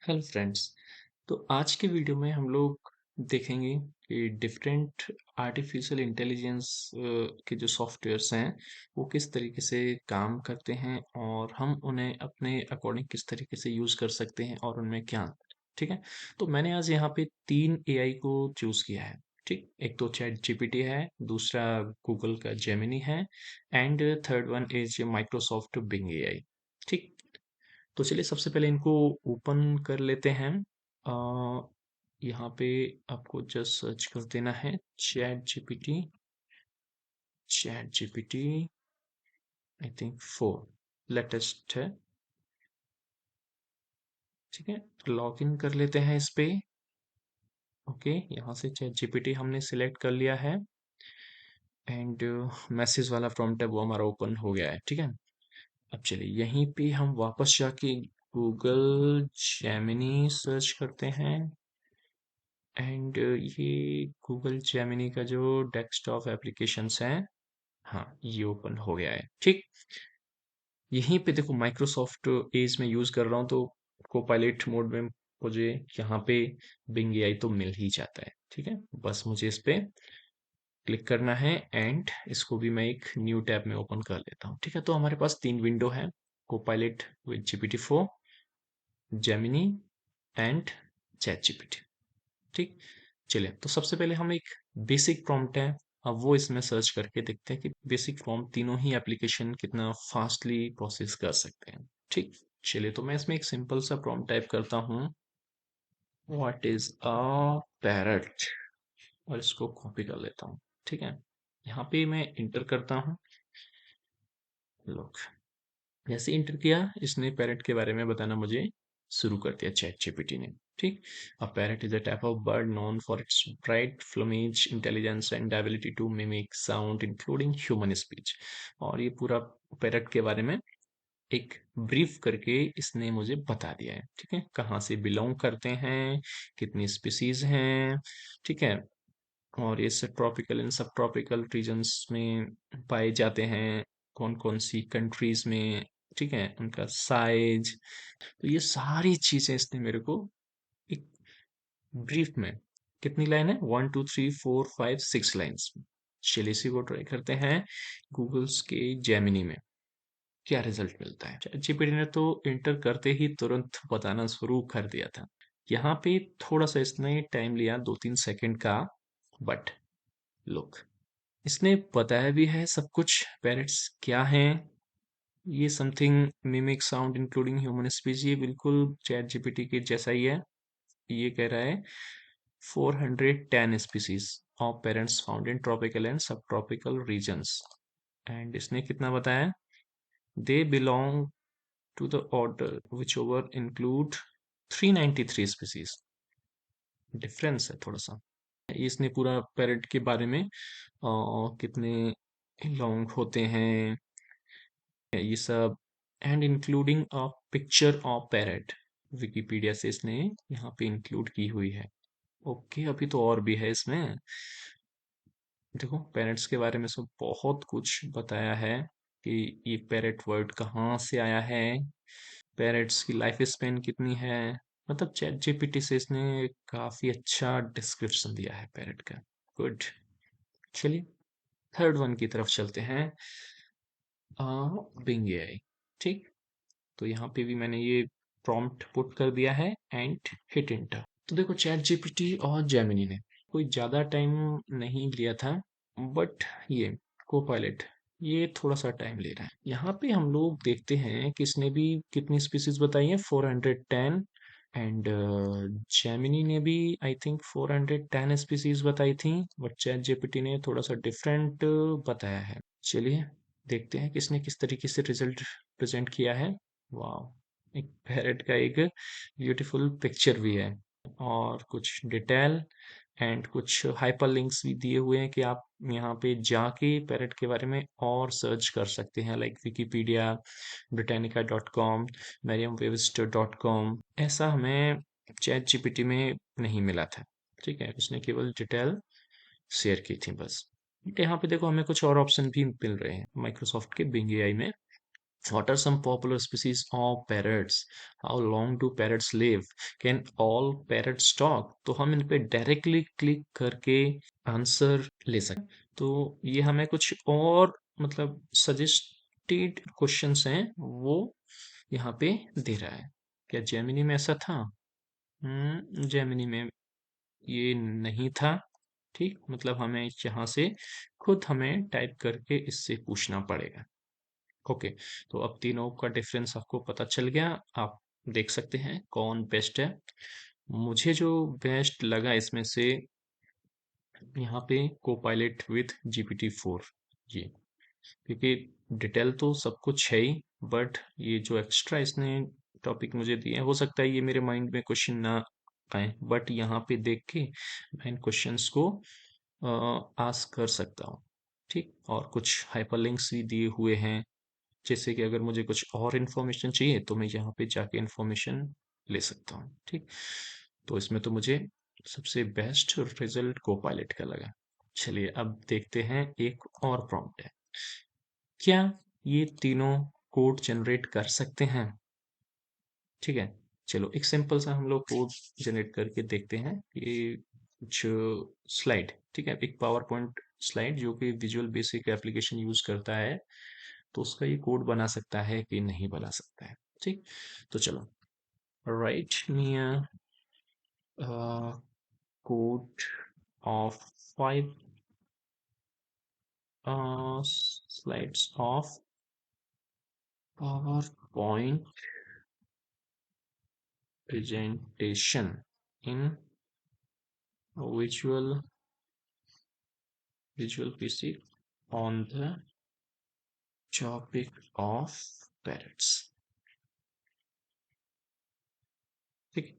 Hello friends. तो आज के वीडियो में हम लोग देखेंगे कि डिफरेंट आर्टिफिशियल इंटेलिजेंस के जो सॉफ्टवेयर्स हैं वो किस तरीके से काम करते हैं और हम उन्हें अपने अकॉर्डिंग किस तरीके से यूज़ कर सकते हैं और उनमें क्या अंतर है। ठीक है। तो मैंने आज यहाँ पे 3 एआई को चूज़ किया है। ठीक, एक तो चैट जीपीटी है, दूसरा गूगल का जेमिनी है and third one is Microsoft Bing AI. ठीक। तो चलिए सबसे पहले इनको ओपन कर लेते हैं। यहाँ पे आपको जस्ट सर्च कर देना है chat GPT I think 4 latest है। ठीक है, लॉग इन कर लेते हैं इस पे। ओके, यहाँ से चैट जीपीटी हमने सिलेक्ट कर लिया है एंड मैसेज वाला प्रॉम्प्ट है वो हमारा ओपन हो गया है। ठीक है, अब चलिए यहीं पे हम वापस जाके गूगल जेमिनी सर्च करते हैं एंड ये गूगल जेमिनी का जो डेस्कटॉप एप्लीकेशंस हैं, हाँ ये ओपन हो गया है। ठीक, यहीं पे देखो माइक्रोसॉफ्ट एज में यूज कर रहा हूँ तो कोपायलट मोड में मुझे यहाँ पे बिंग एआई तो मिल ही जाता है। ठीक है, बस मुझे इस पे क्लिक करना है एंड इसको भी मैं एक न्यू टैब में ओपन कर लेता हूँ। ठीक है, तो हमारे पास 3 विंडो है, Copilot with GPT-4, Gemini and chat GPT. ठीक, चलिए तो सबसे पहले हम एक बेसिक प्रॉम्प्ट है, अब वो इसमें सर्च करके देखते हैं कि बेसिक प्रॉम्प्ट तीनों ही एप्लीकेशन कितना फास्टली प्रोसेस कर सकते हैं। ठीक, चलिए तो मैं इसमें एक सिंपल सा प्रॉम्प्ट टाइप करता हूँ, व्हाट इज अ पैरट, और इसको कॉपी कर लेता हूँ। ठीक है, यहाँ पे मैं इंटर करता हूँ। लोग जैसे इंटर किया, इसने पैरट के बारे में बताना मुझे शुरू कर दिया चैट जीपीटी ने। ठीक, a parrot is a type of bird known for its bright plumage, intelligence and ability to mimic sound including human speech. और ये पूरा पैरट के बारे में एक ब्रीफ करके इसने मुझे बता दिया है। ठीक है, कहाँ से बिलोंग करते हैं, कितनी स्पीसीज हैं। ठीक है, और ये सब tropical and subtropical regions में पाए जाते हैं, कौन कौन सी कंट्रीज में। ठीक है, उनका साइज, तो ये सारी चीजें इसने मेरे को एक ब्रीफ में, कितनी लाइन है, 1 2 3 4 5 6 लाइन्स में। चलिए इसी को ट्राई करते हैं गूगल्स के जेमिनी में, क्या रिजल्ट मिलता है। ChatGPT ने तो इंटर करते ही तुरंत बताना शुरू कर दिया था। यहाँ पे थोड़ा सा इसने टाइम लिया, 2 3 सेकंड का, बट लुक, इसने बताया भी है सब कुछ। पेरेंट्स क्या हैं, ये something mimic sound including human speech, ये बिल्कुल चैट जीपीटी के जैसा ही है। ये कह रहा है 410 species of parents found in tropical and subtropical regions. And इसने कितना बताया, they belong to the order which over include 393 species. Difference है थोड़ा सा। इसने पूरा पैरेट के बारे में कितने लॉन्ग होते हैं ये सब, and including a picture of parrot, Wikipedia से इसने यहाँ पे इंक्लूड की हुई है। ओके, अभी तो और भी है इसमें। देखो पैरेट्स के बारे में सब बहुत कुछ बताया है कि ये पैरेट वर्ड कहाँ से आया है, पैरेट्स की लाइफ स्पेन कितनी है। मतलब चैट जीपीटी से इसने काफी अच्छा डिस्क्रिप्शन दिया है पैरेट का। गुड, चलिए थर्ड वन की तरफ चलते हैं, बिंग एआई। ठीक, तो यहाँ पे भी मैंने ये प्रॉम्प्ट पुट कर दिया है एंड हिट एंटर। तो देखो चैट जीपीटी और जेमिनी ने कोई ज़्यादा टाइम नहीं लिया था, बट ये कोपायलट ये थोड़ा सा टाइम ले रहा है। यहाँ पे हम लोग देखते हैं कि इसने भी कितनी स्पीसीज बताई है, 410, एंड जेमिनी ने भी आई थिंक 410 स्पीसीज बताई थी, बट चैट जीपीटी ने थोड़ा सा डिफरेंट बताया है। चलिए देखते हैं किसने किस तरीके से रिजल्ट प्रेजेंट किया है। वाह, एक पैरेट का एक ब्यूटीफुल पिक्चर भी है और कुछ डिटेल एंड कुछ हाइपर लिंक्स भी दिए हुए हैं कि आप यहाँ पे जाके पैरेट के बारे में और सर्च कर सकते हैं, लाइक विकिपीडिया, britannica.com, merriam-webster.com। ऐसा हमें चैट जीपीटी में नहीं मिला था। ठीक है, उसने केवल डिटेल शेयर की थी बस। यहाँ पे देखो हमें कुछ और ऑप्शन भी मिल रहे हैं माइक्रोसॉफ्ट के बिंग एआई में। What are some popular species of parrots? How long do parrots live? Can all parrots talk? तो हम इन पे डायरेक्टली क्लिक करके आंसर ले सकते हैं। तो ये हमें कुछ और मतलब सजेस्टेड क्वेश्चंस हैं वो यहाँ पे दे रहा है। क्या जेमिनी में ऐसा था? जेमिनी में ये नहीं था। ठीक, मतलब हमें यहाँ से खुद हमें टाइप करके इससे पूछना पड़ेगा। ओके, तो अब तीनों का डिफरेंस आपको पता चल गया। आप देख सकते हैं कौन बेस्ट है। मुझे जो बेस्ट लगा इसमें से यहाँ पे कोपायलट विथ GPT-4, ये क्योंकि डिटेल तो सब कुछ है ही, बट ये जो एक्स्ट्रा इसने टॉपिक मुझे दिए हैं, हो सकता है ये मेरे माइंड में क्वेश्चन ना आए, बट यहाँ पे देख के मैं इन क्वेश्चंस को आस्क कर सकता हूँ। ठीक, और कुछ हाइपरलिंक्स भी दिए हुए हैं, जैसे कि अगर मुझे कुछ और इन्फॉर्मेशन चाहिए तो मैं यहाँ पे जाके इन्फॉर्मेशन ले सकता हूँ। ठीक, तो इसमें तो मुझे सबसे बेस्ट रिजल्ट कोपायलट का लगा। चलिए अब देखते हैं, एक और प्रॉम्प्ट है। क्या ये तीनों कोड जनरेट कर सकते हैं? ठीक है, चलो एक सिंपल सा हम लोग कोड जनरेट करके देखते हैं। ये कुछ स्लाइड, ठीक है, एक पावर पॉइंट स्लाइड जो कि विजुअल बेसिक एप्लीकेशन यूज करता है, तो उसका ये कोड बना सकता है कि नहीं बना सकता है। ठीक, तो चलो, right me code of 5 slides of PowerPoint presentation in visual basic on the topic of parrots। ठीक,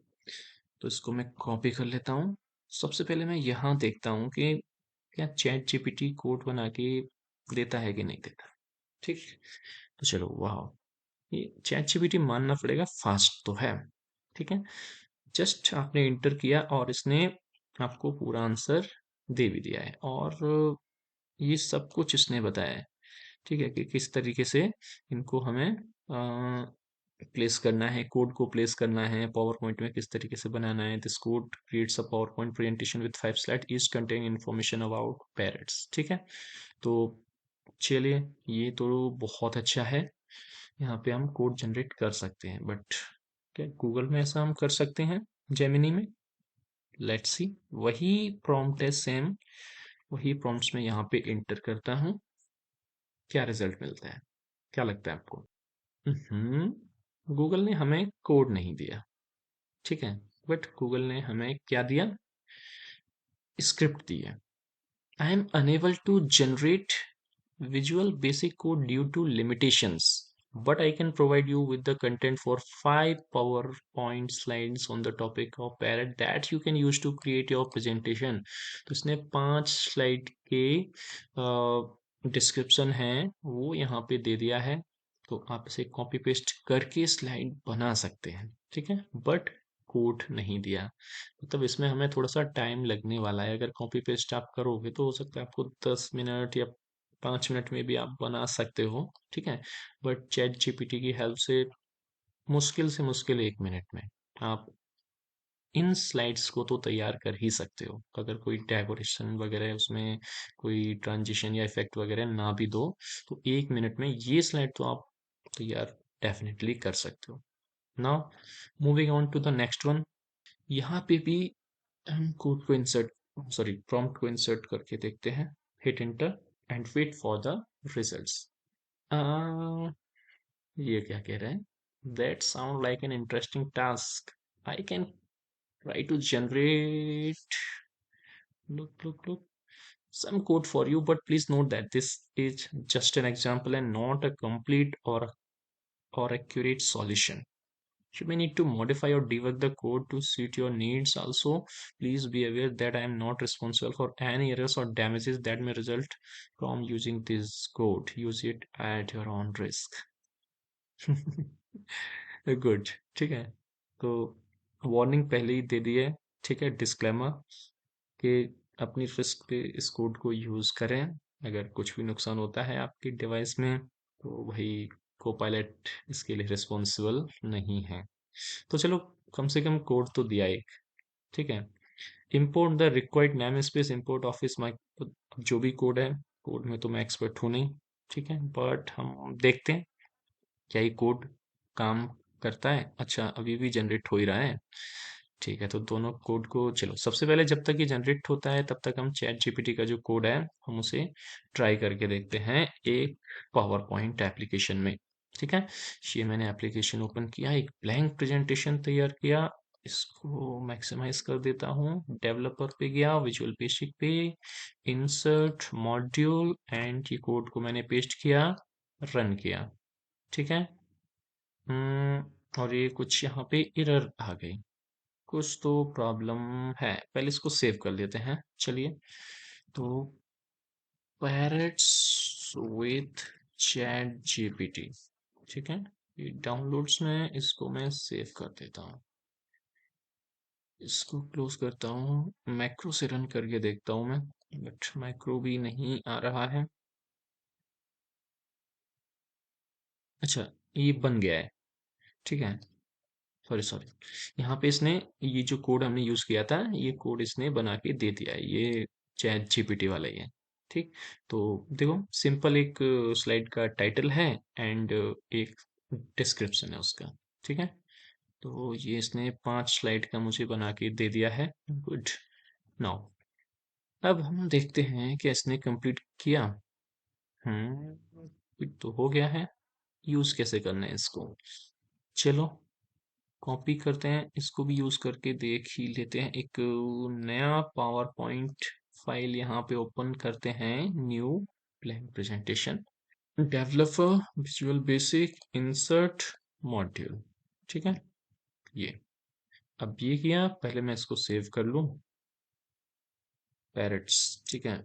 तो इसको मैं कॉपी कर लेता हूँ। सबसे पहले मैं यहाँ देखता हूँ कि क्या चैट जीपीटी कोड बना के देता है कि नहीं देता। ठीक, तो चलो, वाह, ये चैट जीपीटी मानना पड़ेगा फास्ट तो है। ठीक है, जस्ट आपने इंटर किया और इसने आपको पूरा आंसर दे भी दिया है, और ये सब कुछ इसने बताया है। ठीक है, कि किस तरीके से इनको हमें प्लेस करना है, कोड को प्लेस करना है, पावर पॉइंट में किस तरीके से बनाना है। This code creates a power point presentation with 5 slide is contain information about parrots. ठीक है, तो चलिए, ये तो बहुत अच्छा है। यहाँ पे हम कोड जनरेट कर सकते हैं, बट क्या गूगल में ऐसा हम कर सकते हैं? जेमिनी में लेट्स सी। वही प्रॉम्प्ट है सेम, वही प्रॉम्प्ट्स में यहाँ पे इंटर करता हूँ, क्या रिजल्ट मिलता है, क्या लगता है आपको? गूगल ने हमें कोड नहीं दिया, ठीक है, बट गूगल ने हमें क्या दिया? स्क्रिप्ट दी है। I am unable to generate visual basic code due to limitations, but I can provide you with the content for 5 PowerPoint slides on the topic of parrot that you can use to create your presentation। तो इसने 5 slide के description है वो यहाँ पे दे दिया है, तो आप इसे कॉपी पेस्ट करके स्लाइड बना सकते हैं। ठीक है, बट कोड नहीं दिया, मतलब इसमें हमें थोड़ा सा टाइम लगने वाला है। अगर कॉपी पेस्ट आप करोगे तो हो सकता है आपको 10 मिनट या 5 मिनट में भी आप बना सकते हो। ठीक है, बट चैट जीपीटी की हेल्प से मुश्किल 1 मिनट में आप इन स्लाइड्स को तो तैयार कर ही सकते हो। अगर कोई डेकोरेशन वगैरह उसमें कोई ट्रांजिशन या इफेक्ट वगैरह ना भी दो, तो 1 मिनट में ये स्लाइड तो आप तैयार डेफिनेटली कर सकते हो। Now moving on to the next one. यहाँ पे भी हम कोड को इंसर्ट, सॉरी, प्रॉम्प्ट को इंसर्ट करके देखते हैं। Hit enter and wait for the results. ये क्या कह रहे हैं? That sound like an interesting task. I can try to generate, look some code for you, but please note that this is just an example and not a complete or accurate solution. You may need to modify or debug the code to suit your needs. Also, please be aware that I am not responsible for any errors or damages that may result from using this code. Use it at your own risk। Good, ठीक है, तो warning पहले ही दे दी है। ठीक है, disclaimer कि अपनी risk पे इस कोड को यूज़ करें। अगर कुछ भी नुकसान होता है आपकी डिवाइस में तो वही कोपायलट इसके लिए रिस्पॉन्सिबल नहीं है। तो चलो कम से कम कोड तो दिया एक, ठीक है। Import the required namespace, import office my, जो भी कोड है, कोड में तो मैं एक्सपर्ट हूँ नहीं, ठीक है, बट हम देखते हैं क्या ये कोड काम करता है। अच्छा अभी भी जनरेट हो ही रहा है, ठीक है। तो दोनों कोड को चलो सबसे पहले जब तक ये जनरेट होता है तब तक हम चैट जीपीटी का जो कोड है हम उसे ट्राई करके देखते हैं एक पावर पॉइंट एप्लीकेशन में, ठीक है। ये मैंने एप्लीकेशन ओपन किया, एक ब्लैंक प्रेजेंटेशन तैयार किया, इसको मैक्सिमाइज कर देता हूँ, डेवलपर पे गया, विजुअल बेसिक पे, इंसर्ट मॉड्यूल, एंड ये कोड को मैंने पेस्ट किया, रन किया, ठीक है। और ये कुछ यहाँ पे एरर आ गई, कुछ तो प्रॉब्लम है, पहले इसको सेव कर लेते हैं, चलिए। तो पैरेट्स विथ चैट जीपीटी, ठीक है, ये डाउनलोड्स में, इसको मैं सेव कर देता हूँ, इसको क्लोज करता हूँ, मैक्रो से रन करके देखता हूँ मैं, बट मैक्रो भी नहीं आ रहा है। अच्छा ये बन गया है, ठीक है, सॉरी सॉरी, यहाँ पे इसने ये जो कोड हमने यूज किया था ये कोड इसने बना के दे दिया है, ये चैट जीपीटी वाला ही है, ठीक। तो देखो सिंपल एक स्लाइड का टाइटल है एंड एक डिस्क्रिप्शन है उसका, ठीक है। तो ये इसने 5 स्लाइड का मुझे बना के दे दिया है, गुड। नाउ अब हम देखते हैं कि इसने कंप्लीट किया, कुछ तो हो गया है, यूज कैसे करना है इसको, चलो कॉपी करते हैं, इसको भी यूज करके देख ही लेते हैं। एक नया पावर पॉइंट फाइल यहाँ पे ओपन करते हैं, new blank presentation, developer, visual basic, insert module, ठीक है। ये अब ये किया, पहले मैं इसको सेव कर लूं, पैरेट्स, ठीक है,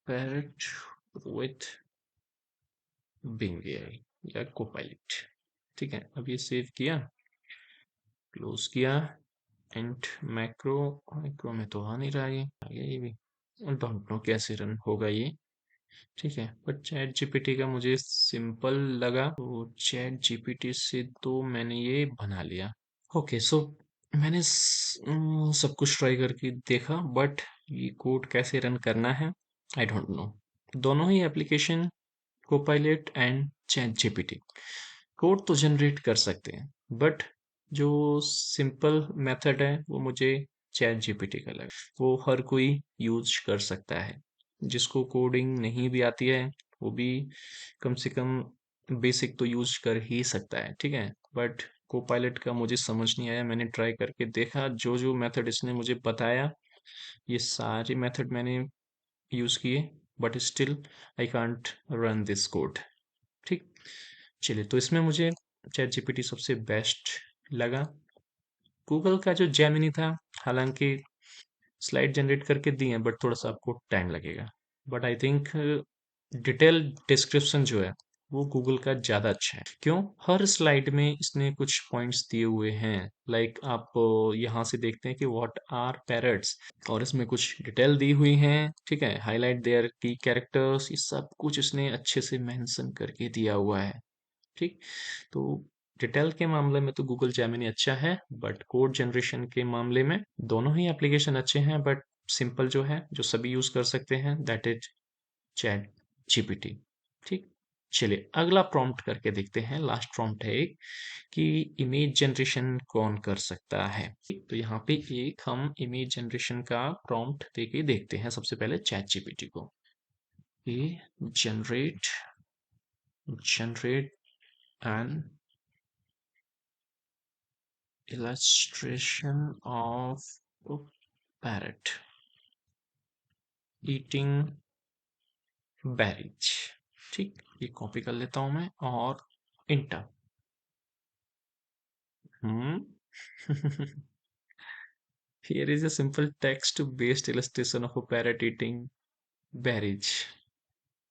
पैरेट विथ बिंग एआई या कोपायलट, ठीक है। अब ये सेव किया, क्लोज किया, एंड मैक्रो, मैक्रो में तो आ नहीं रहा, ये आ गया ये भी, डोंट नो कैसे रन होगा ये, ठीक है। पर चैट जीपीटी का मुझे सिंपल लगा, तो चैट जीपीटी से तो मैंने ये बना लिया। ओके सो मैंने सब कुछ ट्राई करके देखा, बट ये कोड कैसे रन करना है आई डोंट नो। दोनों ही application, Copilot and ChatGPT, code तो जनरेट कर सकते हैं, बट जो सिंपल मेथड है वो मुझे चैट जीपीटी का लगा, वो हर कोई यूज कर सकता है, जिसको कोडिंग नहीं भी आती है वो भी कम से कम बेसिक तो यूज कर ही सकता है, ठीक है। बट कोपायलट का मुझे समझ नहीं आया, मैंने ट्राई करके देखा, जो जो मेथड इसने मुझे बताया ये सारे मेथड मैंने यूज किए, but still I can't run this code, ठीक। चलिए तो इसमें मुझे चैट जीपीटी सबसे बेस्ट लगा। गूगल का जो जेमिनी था, हालांकि स्लाइड जनरेट करके दी है बट थोड़ा सा आपको टाइम लगेगा, but I think detail description जो है वो गूगल का ज़्यादा अच्छा है। क्यों? हर स्लाइड में इसने कुछ पॉइंट्स दिए हुए हैं, लाइक आप यहाँ से देखते हैं कि व्हाट आर पैरट्स, और इसमें कुछ डिटेल दी हुई हैं, ठीक है, हाईलाइट देयर की कैरेक्टर्स, ये सब कुछ इसने अच्छे से मेंशन करके दिया हुआ है, ठीक। तो डिटेल के मामले में तो गूगल जेमिनी अच्छा है, बट कोड जनरेशन के मामले में दोनों ही एप्लीकेशन अच्छे हैं, बट सिंपल जो है जो सभी यूज कर सकते हैं दैट इज चैट जीपीटी, ठीक। चलिए अगला प्रॉम्प्ट करके देखते हैं, लास्ट प्रॉम्प्ट है एक, कि इमेज जनरेशन कौन कर सकता है। तो यहाँ पे एक हम इमेज जनरेशन का प्रॉम्प्ट देके देखते हैं, सबसे पहले चैट जीपीटी को, ये generate generate N illustration of a parrot eating berries, ठीक, ये कॉपी कर लेता हूं मैं और inter, hmm here is a simple text based illustration of a parrot eating berries।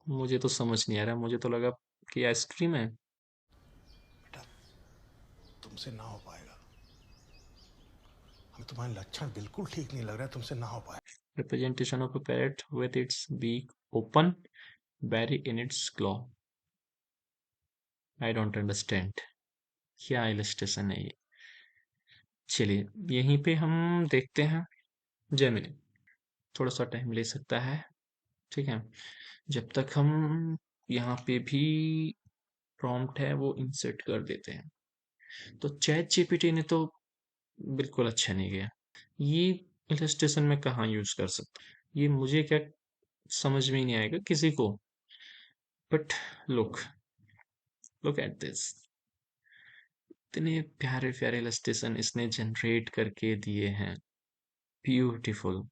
मुझे तो समझ नहीं आ रहा, मुझे तो लगा कि आइसक्रीम है। बेटा तुमसे ना हो पाएगा, हमें तुम्हारे लक्षण बिल्कुल ठीक नहीं लग रहा है, तुमसे ना हो पाएगा। Representation of a parrot with its beak open, bury in its claw. I don't understand, क्या इलस्ट्रेशन है ये? चलिए यहीं पे हम देखते हैं जेमिनी, थोड़ा सा टाइम ले सकता है, ठीक है, जब तक हम यहाँ पे भी प्रॉम्प्ट है वो इंसर्ट कर देते हैं। तो चैट जीपीटी ने तो बिल्कुल अच्छा नहीं किया। ये इलस्ट्रेशन में कहाँ यूज कर सकता, ये मुझे क्या समझ में ही नहीं आएगा किसी को। But look, look at this, इतने प्यारे प्यारे इलस्ट्रेशन इसने जनरेट करके दिए हैं, ब्यूटीफुल।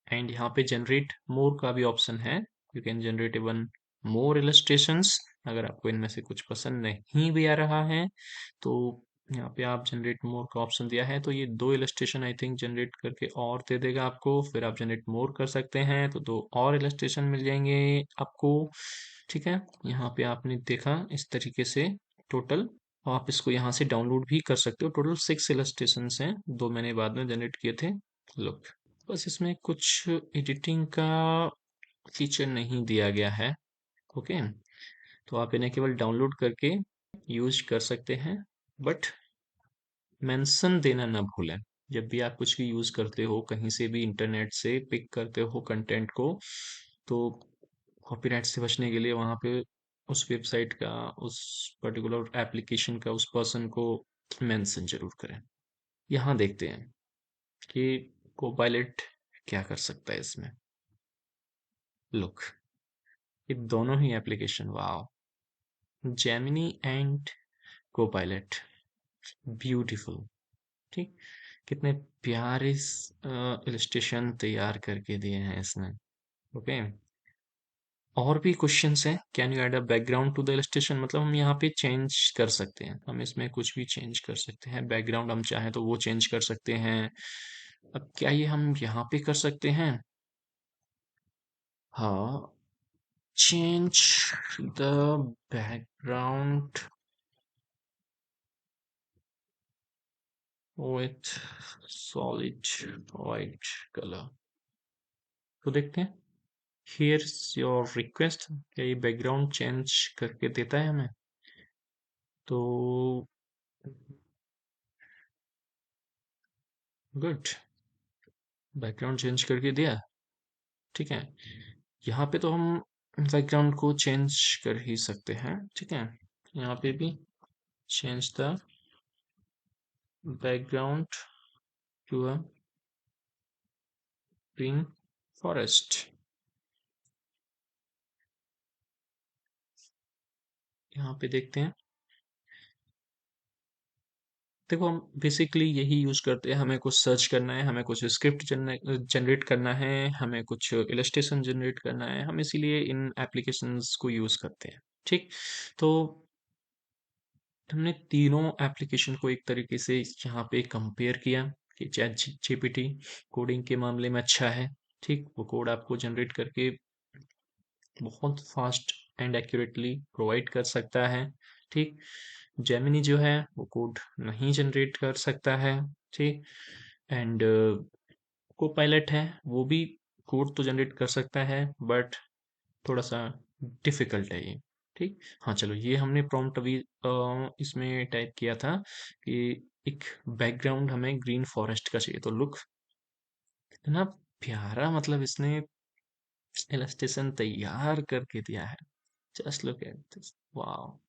एंड यहाँ पे जनरेट मोर का भी ऑप्शन है, you can generate even more illustrations. अगर आपको इनमें से कुछ पसंद नहीं भी आ रहा है तो यहाँ पे आप जनरेट मोर का ऑप्शन दिया है, तो ये 2 इलस्ट्रेशन आई थिंक जनरेट करके और दे देगा आपको, फिर आप जनरेट मोर कर सकते हैं तो 2 और इलस्ट्रेशन मिल जाएंगे आपको, ठीक है। यहाँ पे आपने देखा इस तरीके से टोटल, आप इसको यहाँ से डाउनलोड भी कर सकते हो। टोटल 6 इलस्ट्रेशंस हैं, 2 मैंने बाद में जनरेट किए थे। लुक, बस इसमें कुछ एडिटिंग का फीचर नहीं दिया गया है, ओके, तो आप इन्हें केवल डाउनलोड करके यूज कर सकते हैं, बट मेंशन देना ना भूलें। जब भी आप कुछ भी यूज करते हो, कहीं से भी इंटरनेट से पिक करते हो कंटेंट को, तो कॉपीराइट से बचने के लिए वहां पे उस वेबसाइट का, उस पर्टिकुलर एप्लीकेशन का, उस पर्सन को मेंशन जरूर करें। यहाँ देखते हैं कि कोपायलट क्या कर सकता है इसमें। लुक, ये दोनों ही application, wow, Gemini and Copilot, beautiful, ठीक, कितने प्यारे इलस्ट्रेशन तैयार करके दिए हैं इसने, ओके। और भी क्वेश्चंस हैं, can you add a background to the illustration, मतलब हम यहाँ पे चेंज कर सकते हैं, हम इसमें कुछ भी चेंज कर सकते हैं, बैकग्राउंड हम चाहें तो वो चेंज कर सकते हैं। अब क्या ये हम यहाँ पे कर सकते हैं? हाँ, change the background with solid white colour, तो देखते हैं। हियर्स योर रिक्वेस्ट, क्या ये बैकग्राउंड चेंज करके देता है हमें? तो गुड, बैकग्राउंड चेंज करके दिया, ठीक है। यहाँ पे तो हम बैकग्राउंड को चेंज कर ही सकते हैं, ठीक है। यहाँ पे भी change the background to a green forest, यहाँ पे देखते हैं। देखो हम बेसिकली यही यूज करते हैं, हमें कुछ सर्च करना है, हमें कुछ स्क्रिप्ट जनरेट करना है, हमें कुछ इलस्ट्रेशन जनरेट करना है, हम इसीलिए इन एप्लीकेशंस को यूज करते हैं, ठीक। तो हमने तीनों एप्लीकेशन को एक तरीके से यहाँ पे कंपेयर किया कि चैट जीपीटी कोडिंग के मामले में अच्छा है, ठीक, वो कोड आपको जनरेट करके बहुत फास्ट एंड एक्यूरेटली प्रोवाइड कर सकता है, ठीक। जेमिनी जो है वो कोड नहीं जनरेट कर सकता है, ठीक। एंड कोपायलट है, वो भी कोड तो जनरेट कर सकता है, बट थोड़ा सा डिफिकल्ट है ये, ठीक। हाँ चलो, ये हमने प्रॉम्प्ट अभी इसमें टाइप किया था कि एक बैकग्राउंड हमें ग्रीन फॉरेस्ट का चाहिए, तो लुक, इतना प्यारा, मतलब इसने इलस्ट्रेशन तैयार करके दिया है, just look at this, wow.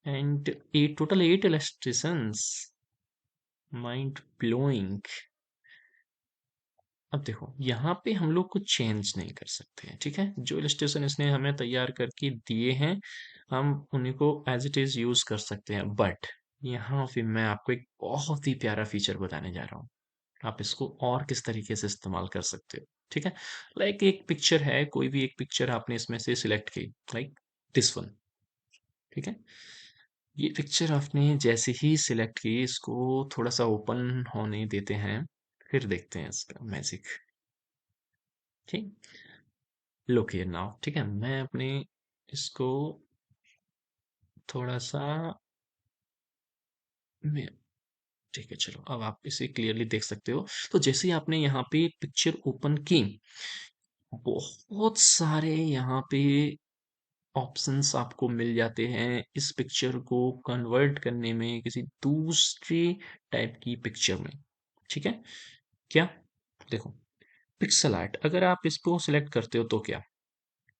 And eight, total 8 illustrations, mind blowing. अब देखो यहाँ पे हम लोग कुछ चेंज नहीं कर सकते हैं, ठीक है, जो इलस्ट्रेशन इसने हमें तैयार करके दिए हैं हम उन्हीं को एज इट इज यूज कर सकते हैं, बट यहाँ पे मैं आपको एक बहुत ही प्यारा फीचर बताने जा रहा हूँ, आप इसको और किस तरीके से इस्तेमाल कर सकते हो, ठीक है। लाइक एक पिक्चर है, कोई भी एक पिक्चर आपने इसमें से सिलेक्ट की, लाइक दिस वन, ठीक है। ये पिक्चर आपने जैसे ही सिलेक्ट की, इसको थोड़ा सा ओपन होने देते हैं, फिर देखते हैं इसका मैजिक, ठीक। लुक हियर नाउ, ठीक है, मैं अपने इसको थोड़ा सा मैं, ठीक है चलो, अब आप इसे क्लियरली देख सकते हो। तो जैसे ही आपने यहाँ पे पिक्चर ओपन की, बहुत सारे यहाँ पे ऑप्शंस आपको मिल जाते हैं इस पिक्चर को कन्वर्ट करने में किसी दूसरी टाइप की पिक्चर में। ठीक है, क्या? देखो, पिक्सल आर्ट अगर आप इसको सिलेक्ट करते हो तो क्या,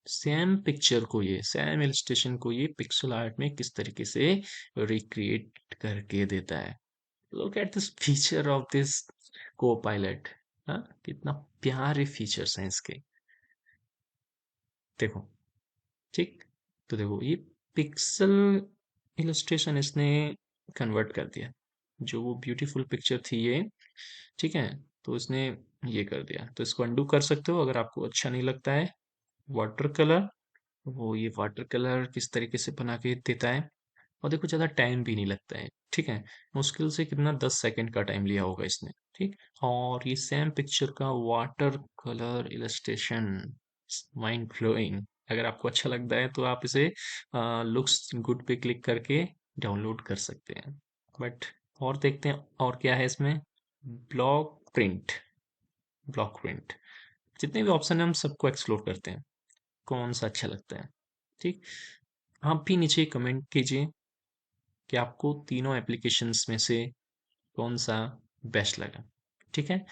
सेम पिक्चर को, ये सेम इलस्ट्रेशन को ये पिक्सल आर्ट में किस तरीके से रिक्रिएट करके देता है। Look at this feature of this को पायलट। हाँ, कितना प्यारे फीचर्स हैं इसके। देखो, ठीक, तो देखो ये पिक्सल इलस्ट्रेशन इसने कन्वर्ट कर दिया, जो वो ब्यूटीफुल पिक्चर थी ये, ठीक है, तो इसने ये कर दिया। तो इसको अंडू कर सकते हो अगर आपको अच्छा नहीं लगता है। वाटर कलर, वो ये वाटर कलर किस तरीके से बना के देता है, और देखो ज़्यादा टाइम भी नहीं लगता है, ठीक है, मुश्किल से कितना 10 सेकंड का टाइम लिया होगा इसने, ठीक। और ये सेम पिक्चर का water colour illustration, mind blowing. अगर आपको अच्छा लगता है तो आप इसे लुक्स गुड पे क्लिक करके डाउनलोड कर सकते हैं। बट और देखते हैं और क्या है इसमें। ब्लॉक प्रिंट, ब्लॉक प्रिंट, जितने भी ऑप्शन है हम सबको एक्सप्लोर करते हैं, कौन सा अच्छा लगता है, ठीक। आप भी नीचे कमेंट कीजिए कि आपको तीनों एप्लीकेशंस में से कौन सा बेस्ट लगा, ठीक है।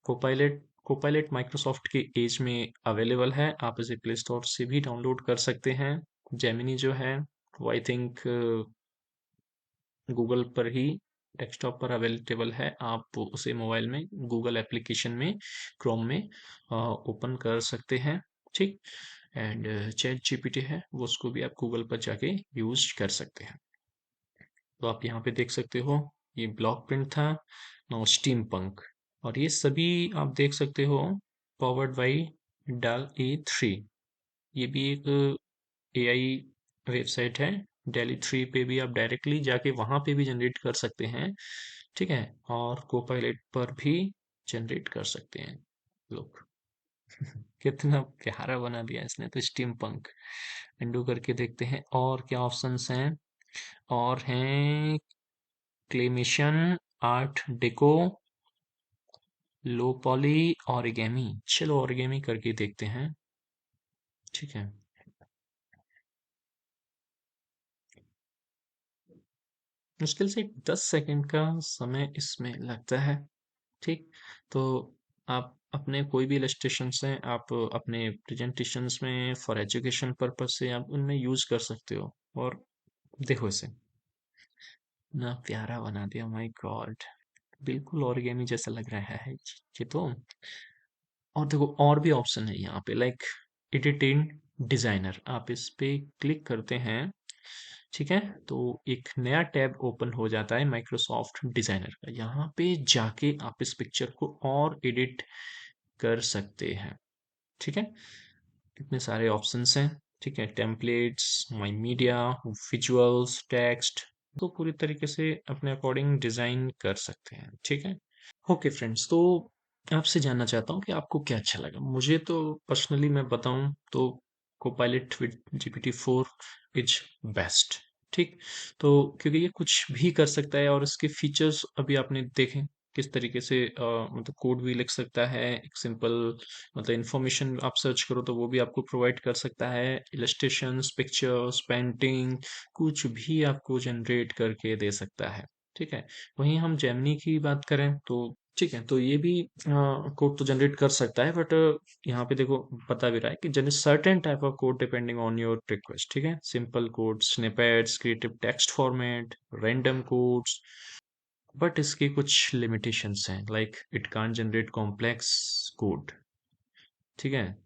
कोपायलट, कोपायलट माइक्रोसॉफ्ट के एज में अवेलेबल है, आप इसे प्ले स्टोर से भी डाउनलोड कर सकते हैं। जेमिनी जो है वो आई थिंक गूगल पर ही डेस्कटॉप पर अवेलेबल है, आप उसे मोबाइल में गूगल एप्लीकेशन में क्रोम में ओपन कर सकते हैं, ठीक। एंड चैट जीपीटी है वो, उसको भी आप गूगल पर जाके यूज कर सकते हैं। तो आप यहाँ पे देख सकते हो, ये ब्लॉक प्रिंट था, नो स्टीम पंक, और ये सभी आप देख सकते हो पावर्ड बाई डाल ए 3। ये भी एक एआई वेबसाइट है, डेली 3 पे भी आप डायरेक्टली जाके वहां पे भी जनरेट कर सकते हैं, ठीक है, और कोपायलट पर भी जनरेट कर सकते हैं लोग। कितना प्यारा बना दिया इसने तो स्टीम पंक। अंडू करके देखते हैं और क्या ऑप्शंस हैं। और हैं क्लेमेशन, आर्ट डेको, लो पॉली, ऑरिगेमी। चलो ऑरिगेमी करके देखते हैं, ठीक है। मुश्किल से 10 सेकंड का समय इसमें लगता है, ठीक। तो आप अपने कोई भी इलस्ट्रेशन से आप अपने प्रेजेंटेशंस में फॉर एजुकेशन पर्पज से आप उनमें यूज कर सकते हो। और देखो इसे ना, प्यारा बना दिया, माय गॉड, बिल्कुल ऑरिगेमी जैसा लग रहा है ये तो। और देखो और भी ऑप्शन है यहाँ पे, लाइक एडिटिंग डिजाइनर, आप इस पे क्लिक करते हैं, ठीक है, तो एक नया टैब ओपन हो जाता है माइक्रोसॉफ्ट डिजाइनर का। यहाँ पे जाके आप इस पिक्चर को और एडिट कर सकते हैं, ठीक है। कितने सारे ऑप्शंस हैं, ठीक है, टेम्पलेट्स, माई मीडिया, विजुअल्स, टेक्स्ट, तो पूरी तरीके से अपने अकॉर्डिंग डिजाइन कर सकते हैं, ठीक है। ओके फ्रेंड्स, तो आपसे जानना चाहता हूँ कि आपको क्या अच्छा लगा। मुझे तो पर्सनली मैं बताऊँ तो Copilot with GPT-4 is best, ठीक। तो क्योंकि ये कुछ भी कर सकता है और इसके फीचर्स अभी आपने देखे किस तरीके से, मतलब कोड भी लिख सकता है, एक सिंपल मतलब इंफॉर्मेशन आप सर्च करो तो वो भी आपको प्रोवाइड कर सकता है, इलस्ट्रेशंस, पिक्चर्स, पेंटिंग, कुछ भी आपको जनरेट करके दे सकता है, ठीक है। वहीं हम जेमिनी की बात करें तो ठीक है, तो ये भी कोड तो जनरेट कर सकता है, बट यहाँ पे देखो बता भी रहा है कि generate certain type of code depending on your request, ठीक है, simple code, snippets, creative text format, random codes. But इसके कुछ लिमिटेशंस हैं, like it can't generate complex code, ठीक है।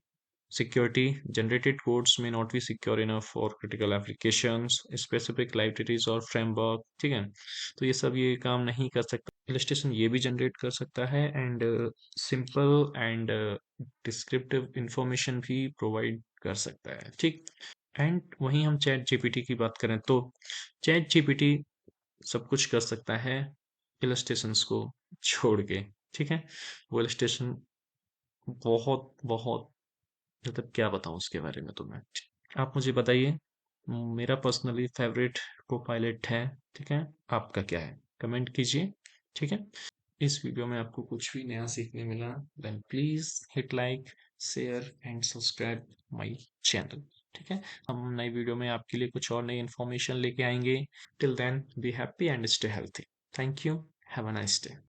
सिक्योरिटी, जनरेटेड कोड्स में not be secure enough for critical applications, specific libraries और framework, ठीक है, तो ये सब ये काम नहीं कर सकता। इलस्ट्रेशन ये भी जनरेट कर सकता है, and simple and descriptive information भी प्रोवाइड कर सकता है, ठीक। एंड वहीं हम चैट जीपीटी की बात करें तो चैट जीपीटी सब कुछ कर सकता है इलस्ट्रेशंस को छोड़ के, ठीक है। वो इलस्ट्रेशन बहुत बहुत, मतलब क्या बताऊं उसके बारे में तो मैं, आप मुझे बताइए। मेरा पर्सनली फेवरेट को पायलट है, ठीक है। आपका क्या है, कमेंट कीजिए, ठीक है। इस वीडियो में आपको कुछ भी नया सीखने मिला, then please hit like, share and subscribe my channel. ठीक है, हम नई वीडियो में आपके लिए कुछ और नई इन्फॉर्मेशन लेके आएंगे। Till then be happy and stay healthy. Thank you. Have a nice day.